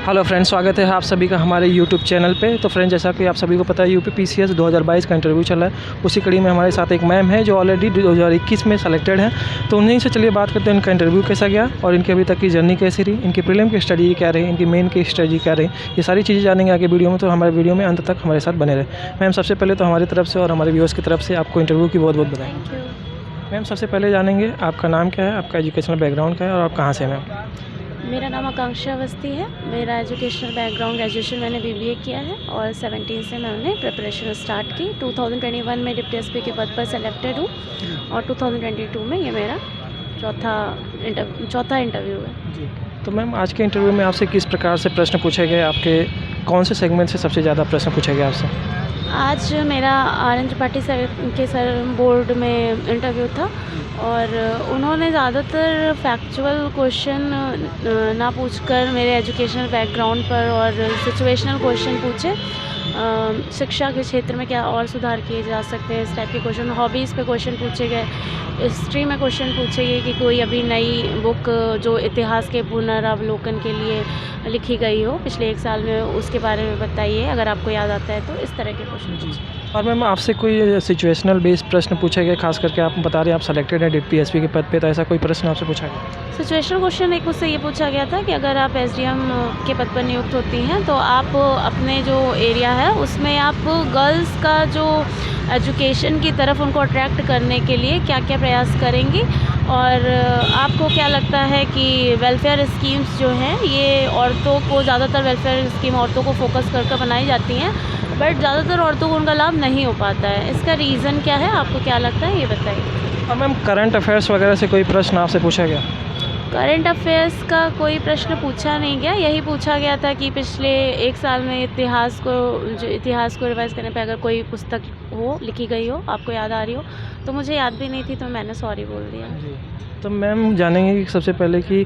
Hello friends, स्वागत है आप सभी का हमारे यूट्यूब चैनल पे। तो फ्रेंड्स, जैसा कि आप सभी को पता है, यूपी पीसीएस 2022 का इंटरव्यू चला है। उसी कड़ी में हमारे साथ एक मैम है जो ऑलरेडी 2021 में सेलेक्टेड हैं। तो उन्हीं से चलिए बात करते हैं, इनका इंटरव्यू कैसा गया और इनकी अभी तक की जर्नी कैसी रही, इनकी प्रीलिम की स्टडी क्या रही, इनकी मेन की स्टडी क्या रही, ये सारी चीज़ें जानेंगे आगे वीडियो में। तो हमारे वीडियो में अंत तक हमारे साथ बने रहे। मैम, सबसे पहले तो हमारी तरफ से और हमारे व्यूअर्स की तरफ से आपको इंटरव्यू की बहुत बहुत बधाई। Thank you. मैम, सबसे पहले जानेंगे आपका नाम क्या है, आपका एजुकेशनल बैकग्राउंड क्या है और आप कहाँ से हैं मैम? मेरा नाम आकांक्षा अवस्थी है। मेरा एजुकेशनल बैकग्राउंड ग्रेजुएशन मैंने बीबीए किया है और 17 से मैंने प्रिपरेशन स्टार्ट की। 2021 में डिप्टी एसपी के पद पर सेलेक्टेड हूँ और 2022 में ये मेरा चौथा इंटरव्यू है। जी। तो मैम, आज के इंटरव्यू में आपसे किस प्रकार से प्रश्न पूछे गए, आपके कौन से सेगमेंट से सबसे ज़्यादा प्रश्न पूछे गए आपसे? आज मेरा आर.एन. त्रिपाठी सर के बोर्ड में इंटरव्यू था और उन्होंने ज़्यादातर फैक्चुअल क्वेश्चन ना पूछकर मेरे एजुकेशनल बैकग्राउंड पर और सिचुएशनल क्वेश्चन पूछे। शिक्षा के क्षेत्र में क्या और सुधार किए जा सकते हैं, इस टाइप के क्वेश्चन। हॉबीज़ पे क्वेश्चन पूछे गए। हिस्ट्री में क्वेश्चन पूछे गए कि कोई अभी नई बुक जो इतिहास के पुनरावलोकन के लिए लिखी गई हो पिछले 1 साल में, उसके बारे में बताइए अगर आपको याद आता है। तो इस तरह के क्वेश्चन पूछे। और मैम, आपसे कोई सिचुएशनल बेस्ड प्रश्न पूछे गए, खास करके आप बता रहे हैं आप सेलेक्टेड हैं डिप्टी एसपी के पद पे, तो ऐसा कोई प्रश्न आपसे पूछा गया? सिचुएशनल क्वेश्चन एक मुझसे ये पूछा गया था कि अगर आप एसडीएम के पद पर नियुक्त होती हैं तो आप अपने जो एरिया है उसमें आप गर्ल्स का जो एजुकेशन की तरफ उनको अट्रैक्ट करने के लिए क्या क्या प्रयास करेंगी और आपको क्या लगता है कि वेलफेयर स्कीम्स जो हैं ये औरतों को, ज़्यादातर वेलफेयर स्कीम औरतों को फोकस कर बनाई जाती हैं, बट ज़्यादातर औरतों को उनका लाभ नहीं हो पाता है। इसका रीज़न क्या है, आपको क्या लगता है, ये बताइए। और मैम, करंट अफेयर्स वगैरह से कोई प्रश्न आपसे पूछा गया? करंट अफेयर्स का कोई प्रश्न पूछा नहीं गया। यही पूछा गया था कि पिछले 1 साल में इतिहास को रिवाइज़ करने पे अगर कोई पुस्तक हो, लिखी गई हो, आपको याद आ रही हो। तो मुझे याद भी नहीं थी तो मैंने सॉरी बोल दिया। जी। तो मैम, जानेंगे कि सबसे पहले कि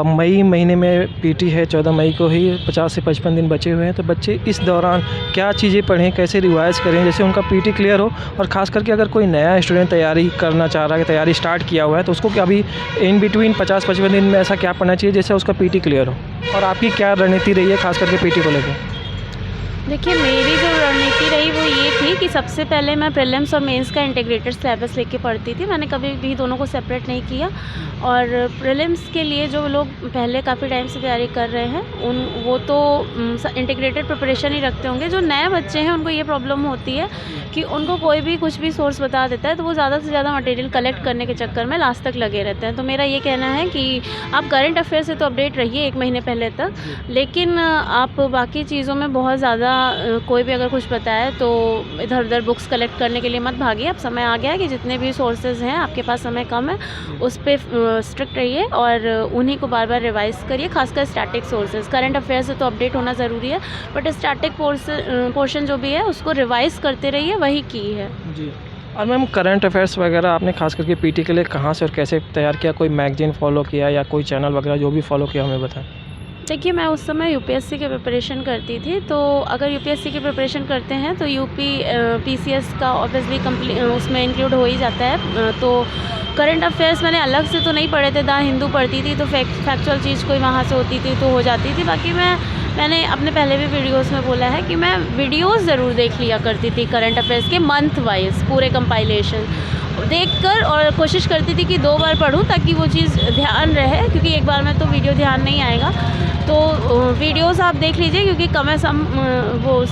मई महीने में पीटी है, 14 मई को ही 50 से 55 दिन बचे हुए हैं। तो बच्चे इस दौरान क्या चीज़ें पढ़ें, कैसे रिवाइज़ करें जैसे उनका पीटी क्लियर हो, और ख़ास करके अगर कोई नया स्टूडेंट तैयारी करना चाह रहा है, तैयारी स्टार्ट किया हुआ है, तो उसको क्या अभी इन बिटवीन 50-55 दिन में ऐसा क्या पढ़ना चाहिए जैसे उसका पीटी क्लियर हो? और आपकी क्या रणनीति रही है खास करके पीटी को लेकर? देखिए, मेरी जो रणनीति रही वो ये थी कि सबसे पहले मैं प्रीलिम्स और मेंस का इंटीग्रेटेड सिलेबस लेके पढ़ती थी। मैंने कभी भी दोनों को सेपरेट नहीं किया। और प्रीलिम्स के लिए जो लोग पहले काफ़ी टाइम से तैयारी कर रहे हैं वो तो इंटीग्रेटेड प्रिपरेशन ही रखते होंगे। जो नए बच्चे हैं उनको ये प्रॉब्लम होती है कि उनको कोई भी कुछ भी सोर्स बता देता है, तो वो ज़्यादा से ज़्यादा मटेरियल कलेक्ट करने के चक्कर में लास्ट तक लगे रहते हैं। तो मेरा ये कहना है कि आप करंट अफेयर से तो अपडेट रहिए 1 महीने पहले तक, लेकिन आप बाकी चीज़ों में बहुत ज़्यादा कोई भी अगर कुछ बताए तो इधर उधर बुक्स कलेक्ट करने के लिए मत भागिए। अब समय आ गया है कि जितने भी सोर्सेज हैं, आपके पास समय कम है, उस पर स्ट्रिक्ट रहिए और उन्हीं को बार बार रिवाइज़ करिए। खासकर स्टैटिक सोर्सेज, करंट अफेयर से तो अपडेट होना ज़रूरी है, बट स्टैटिक पोर्शन जो भी है उसको रिवाइज़ करते रहिए, वही की है। जी। और मैम, करंट अफेयर्स वगैरह आपने खास करके पीटी के लिए कहाँ से और कैसे तैयार किया? कोई मैगजीन फॉलो किया या कोई चैनल वगैरह जो भी फॉलो किया, हमें बताएं। देखिए, मैं उस समय यूपीएससी की प्रिपरेशन करती थी, तो अगर यूपीएससी की प्रिपरेशन करते हैं तो पीसीएस का ऑब्वियसली उसमें इंक्लूड हो ही जाता है। तो करंट अफेयर्स मैंने अलग से तो नहीं पढ़े थे। द हिंदू पढ़ती थी तो फैक्चुअल चीज़ कोई वहाँ से होती थी तो हो जाती थी। बाकी मैंने अपने पहले भी वीडियोस में बोला है कि मैं वीडियोस ज़रूर देख लिया करती थी करंट अफेयर्स के, मंथ वाइज पूरे कंपाइलेशन देखकर, और कोशिश करती थी कि 2 बार पढूं ताकि वो चीज़ ध्यान रहे, क्योंकि एक बार में तो वीडियो ध्यान नहीं आएगा। तो वीडियोस आप देख लीजिए क्योंकि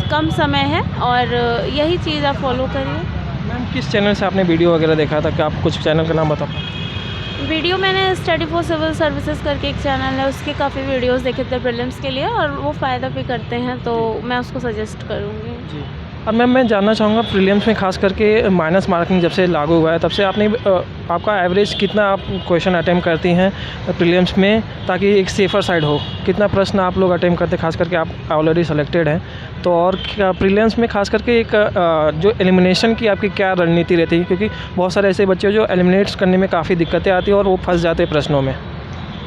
कम समय है और यही चीज़ आप फॉलो करिए। मैम, किस चैनल से आपने वीडियो वगैरह देखा था? क्या आप कुछ चैनल का नाम बताओ? वीडियो मैंने स्टडी फॉर सिविल सर्विसेज करके एक चैनल है, उसके काफ़ी वीडियोस देखे थे प्रीलिम्स के लिए और वो फ़ायदा भी करते हैं, तो मैं उसको सजेस्ट करूँगी। जी। और मैम, मैं जानना चाहूँगा प्रीलिम्स में खास करके माइनस मार्किंग जब से लागू हुआ है तब से आपका एवरेज कितना आप क्वेश्चन अटेम्प्ट करती हैं प्रीलिम्स में, ताकि एक सेफ़र साइड हो? कितना प्रश्न आप लोग अटेम्प्ट करते हैं, खास करके आप ऑलरेडी सेलेक्टेड हैं तो? और क्या प्रीलिम्स में खास करके एक जो एलिमिनेशन की आपकी क्या रणनीति रहती है, क्योंकि बहुत सारे ऐसे बच्चे जो एलिमिनेट्स करने में काफ़ी दिक्कतें आती हैं और वो फंस जाते हैं प्रश्नों में?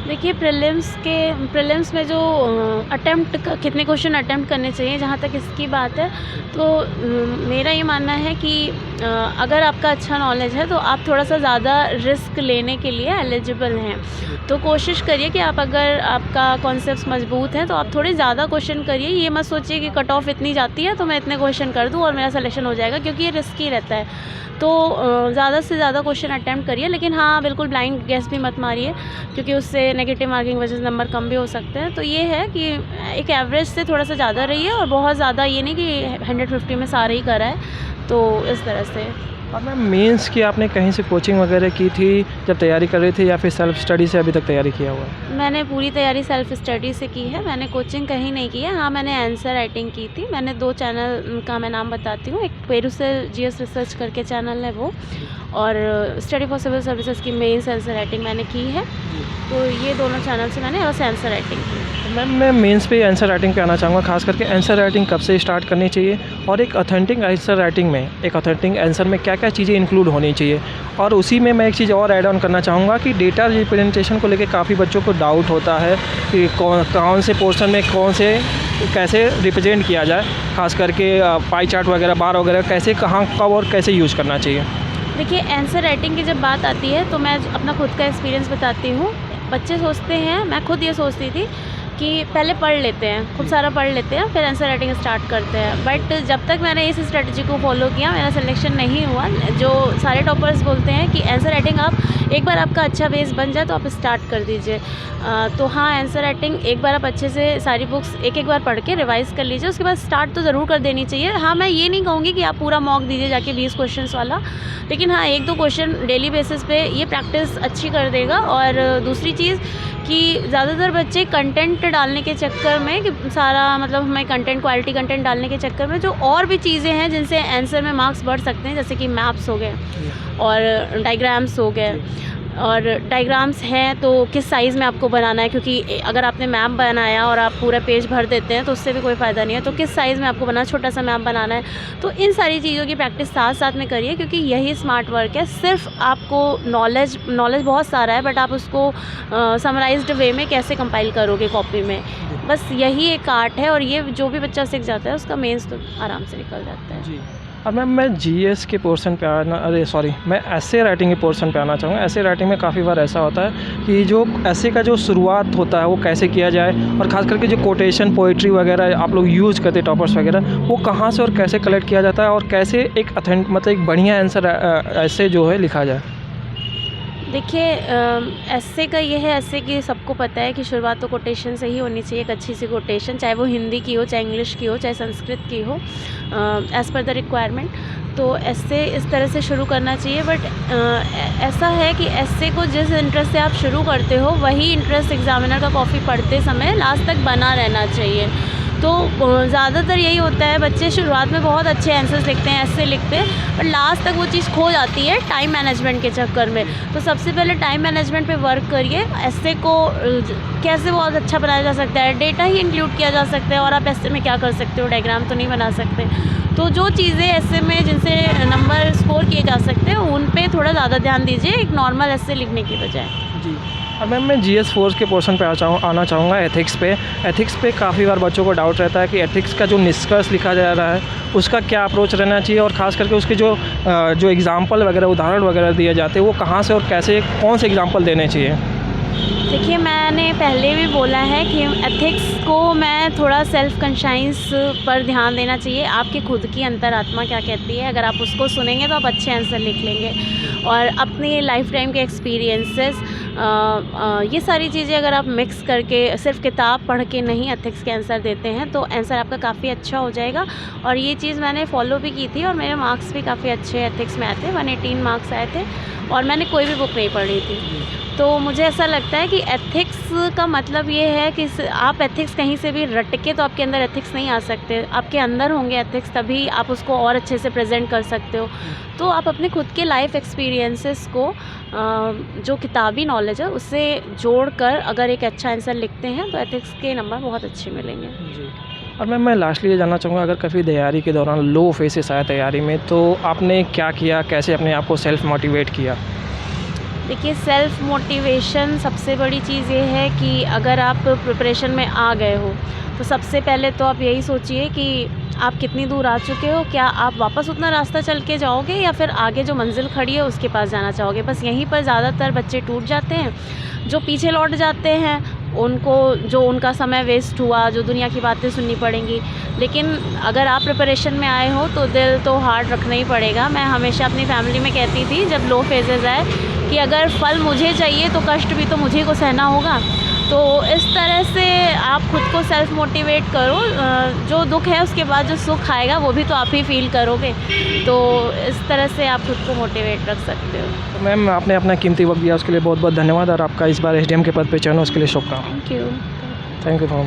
देखिए प्रीलिम्स में जो अटेम्प्ट कितने क्वेश्चन अटेम्प्ट करने चाहिए, जहाँ तक इसकी बात है तो मेरा ये मानना है कि अगर आपका अच्छा नॉलेज है तो आप थोड़ा सा ज़्यादा रिस्क लेने के लिए एलिजिबल हैं। तो कोशिश करिए कि आप, अगर आपका कॉन्सेप्ट्स मजबूत हैं तो आप थोड़े ज़्यादा क्वेश्चन करिए। ये मत सोचिए कि कट ऑफ इतनी जाती है तो मैं इतने क्वेश्चन कर दूँ और मेरा सिलेक्शन हो जाएगा, क्योंकि ये रिस्की रहता है। तो ज़्यादा से ज़्यादा क्वेश्चन अटेम्प्ट करिए, लेकिन हाँ बिल्कुल ब्लाइंड गेस भी मत मारिए, क्योंकि उससे नेगेटिव मार्किंग वजह से नंबर कम भी हो सकते हैं। तो ये है कि एक एवरेज से थोड़ा सा ज़्यादा रहिए, और बहुत ज़्यादा ये नहीं कि 150 में सारे ही करा है, तो इस तरह से। और मैम मेंस की आपने कहीं से कोचिंग वगैरह की थी जब तैयारी कर रही थी, या फिर सेल्फ स्टडी से अभी तक तैयारी किया हुआ है? मैंने पूरी तैयारी सेल्फ स्टडी से की है, मैंने कोचिंग कहीं नहीं की है। हाँ, मैंने आंसर राइटिंग की थी। मैंने 2 चैनल का मैं नाम बताती हूँ, एक पेरुसेल जीएस रिसर्च करके चैनल है वो, और स्टडी फॉर सिविल सर्विसेज की मेंस आंसर राइटिंग मैंने की है। तो ये दोनों चैनल से मैंने बस आंसर राइटिंग की। मैम मैं मेंस पे आंसर राइटिंग पे आना चाहूँगा, खास करके आंसर राइटिंग कब से स्टार्ट करनी चाहिए, और एक ऑथेंटिक आंसर राइटिंग में, एक ऑथेंटिक आंसर में क्या क्या चीज़ें इंक्लूड होनी चाहिए। और उसी में मैं एक चीज़ और ऐड ऑन करना चाहूँगा कि डेटा रिप्रेजेंटेशन को लेकर काफ़ी बच्चों को डाउट होता है कि कौन से पोर्शन में कौन से कैसे रिप्रेजेंट किया जाए, खास करके पाई चार्ट वगैरह, बार वगैरह कैसे, कहाँ, कब और कैसे यूज़ करना चाहिए। देखिए, आंसर राइटिंग की जब बात आती है तो मैं अपना खुद का एक्सपीरियंस बताती हूँ। बच्चे सोचते हैं, मैं खुद ये सोचती थी कि पहले पढ़ लेते हैं, खूब सारा पढ़ लेते हैं, फिर आंसर राइटिंग स्टार्ट करते हैं। बट जब तक मैंने इस स्ट्रेटजी को फॉलो किया, मेरा सिलेक्शन नहीं हुआ। जो सारे टॉपर्स बोलते हैं कि आंसर राइटिंग आप एक बार आपका अच्छा बेस बन जाए तो आप स्टार्ट कर दीजिए। तो हाँ, आंसर राइटिंग एक बार आप अच्छे से सारी बुक्स एक बार पढ़ के रिवाइज़ कर लीजिए, उसके बाद स्टार्ट तो ज़रूर कर देनी चाहिए। हाँ, मैं ये नहीं कहूँगी कि आप पूरा मॉक दीजिए जाके 20 क्वेश्चंस वाला, लेकिन हाँ 1-2 क्वेश्चन डेली बेसिस पे ये प्रैक्टिस अच्छी कर देगा। और दूसरी चीज़ कि ज़्यादातर बच्चे कंटेंट डालने के चक्कर में, कि सारा मतलब हमें कंटेंट, क्वालिटी कंटेंट डालने के चक्कर में जो और भी चीज़ें हैं जिनसे आंसर में मार्क्स बढ़ सकते हैं, जैसे कि मैप्स हो गए और डायग्राम्स हो गए। और डायग्राम्स हैं तो किस साइज़ में आपको बनाना है, क्योंकि अगर आपने मैप बनाया और आप पूरा पेज भर देते हैं तो उससे भी कोई फ़ायदा नहीं है। तो किस साइज़ में आपको बनाना, छोटा सा मैप बनाना है। तो इन सारी चीज़ों की प्रैक्टिस साथ साथ में करिए, क्योंकि यही स्मार्ट वर्क है। सिर्फ आपको नॉलेज बहुत सारा है, बट आप उसको समराइज्ड वे में कैसे कंपाइल करोगे कॉपी में, बस यही एक आर्ट है। और ये जो भी बच्चा सीख जाता है उसका मेंस तो आराम से निकल जाता है। जी। और मैम मैं जीएस के पोर्शन पे मैं ऐसे राइटिंग के पोर्शन पे आना चाहूँगा। ऐसे राइटिंग में काफ़ी बार ऐसा होता है कि जो ऐसे का जो शुरुआत होता है वो कैसे किया जाए, और ख़ास करके जो कोटेशन, पोइट्री वगैरह आप लोग यूज़ करते हैं टॉपर्स वगैरह, वो कहाँ से और कैसे कलेक्ट किया जाता है, और कैसे एक मतलब एक बढ़िया आंसर ऐसे जो है लिखा जाए। देखिए, एस्से का ये है, एस्से की सबको पता है कि शुरुआत तो कोटेशन से ही होनी चाहिए, एक अच्छी सी कोटेशन, चाहे वो हिंदी की हो, चाहे इंग्लिश की हो, चाहे संस्कृत की हो, एज़ पर द रिक्वायरमेंट। तो एस्से इस तरह से शुरू करना चाहिए। बट ऐसा है कि एस्से को जिस इंटरेस्ट से आप शुरू करते हो, वही इंटरेस्ट एग्जामिनर का कॉपी पढ़ते समय लास्ट तक बना रहना चाहिए। तो ज़्यादातर यही होता है, बच्चे शुरुआत में बहुत अच्छे आंसर्स लिखते हैं, ऐसे लिखते हैं, पर लास्ट तक वो चीज़ खो जाती है टाइम मैनेजमेंट के चक्कर में। तो सबसे पहले टाइम मैनेजमेंट पे वर्क करिए। ऐसे को कैसे बहुत अच्छा बनाया जा सकता है, डेटा ही इंक्लूड किया जा सकता है, और आप ऐसे में क्या कर सकते हो, डायग्राम तो नहीं बना सकते। तो जो चीज़ें ऐसे में जिनसे नंबर स्कोर किए जा सकते हैं, उन पे थोड़ा ज़्यादा ध्यान दीजिए, एक नॉर्मल ऐसे लिखने की बजाय। जी। अब मैम मैं जीएस 4 के पोर्शन पे आना चाहूँगा, एथिक्स पे। एथिक्स पे काफ़ी बार बच्चों को डाउट रहता है कि एथिक्स का जो निष्कर्ष लिखा जा रहा है उसका क्या अप्रोच रहना चाहिए, और ख़ास करके उसके जो एग्ज़ाम्पल वगैरह, उदाहरण वगैरह दिए जाते हैं, वो कहाँ से और कैसे, कौन से एग्ज़ाम्पल देने चाहिए। देखिए, मैंने पहले भी बोला है कि एथिक्स को मैं थोड़ा सेल्फ कॉन्शियस पर ध्यान देना चाहिए। आपकी खुद की अंतरात्मा क्या कहती है, अगर आप उसको सुनेंगे तो आप अच्छे आंसर लिख लेंगे। और अपनी लाइफ टाइम के एक्सपीरियंसेस, ये सारी चीज़ें अगर आप मिक्स करके सिर्फ किताब पढ़ के नहीं एथिक्स के आंसर देते हैं, तो आंसर आपका काफ़ी अच्छा हो जाएगा। और ये चीज़ मैंने फॉलो भी की थी, और मेरे मार्क्स भी काफ़ी अच्छे एथिक्स में आए थे, 118 मार्क्स आए थे, और मैंने कोई भी बुक नहीं पढ़ी थी। तो मुझे ऐसा लगता है कि एथिक्स का मतलब ये है कि आप एथिक्स कहीं से भी रट के तो आपके अंदर एथिक्स नहीं आ सकते। आपके अंदर होंगे एथिक्स, तभी आप उसको और अच्छे से प्रेजेंट कर सकते हो। तो आप अपने खुद के लाइफ एक्सपीरियंसेस को जो किताबी नॉलेज है उससे जोड़कर अगर एक अच्छा आंसर लिखते हैं तो एथिक्स के नंबर बहुत अच्छे मिलेंगे। जी। और मैम मैं लास्टली ये जानना चाहूँगा, अगर कभी तैयारी के दौरान लो फेसेस आया तैयारी में, तो आपने क्या किया, कैसे अपने आप को सेल्फ मोटिवेट किया? देखिए, सेल्फ मोटिवेशन सबसे बड़ी चीज़ ये है कि अगर आप प्रिपरेशन में आ गए हो तो सबसे पहले तो आप यही सोचिए कि आप कितनी दूर आ चुके हो, क्या आप वापस उतना रास्ता चल के जाओगे या फिर आगे जो मंजिल खड़ी है उसके पास जाना चाहोगे। बस यहीं पर ज़्यादातर बच्चे टूट जाते हैं। जो पीछे लौट जाते हैं उनको जो उनका समय वेस्ट हुआ, जो दुनिया की बातें सुननी पड़ेंगी। लेकिन अगर आप प्रिपरेशन में आए हो तो दिल तो हार्ड रखना ही पड़ेगा। मैं हमेशा अपनी फैमिली में कहती थी जब लो फेजेज़ आए कि अगर फल मुझे चाहिए तो कष्ट भी तो मुझे को सहना होगा। तो इस तरह से आप खुद को सेल्फ मोटिवेट करो। जो दुख है उसके बाद जो सुख आएगा वो भी तो आप ही फील करोगे। तो इस तरह से आप खुद को मोटिवेट रख सकते हो। तो मैम, आपने अपना कीमती वक्त दिया उसके लिए बहुत बहुत धन्यवाद, और आपका इस बार एसडीएम के पद पे चयन हो उसके लिए शुभकामनाएं। Thank you. Thank you for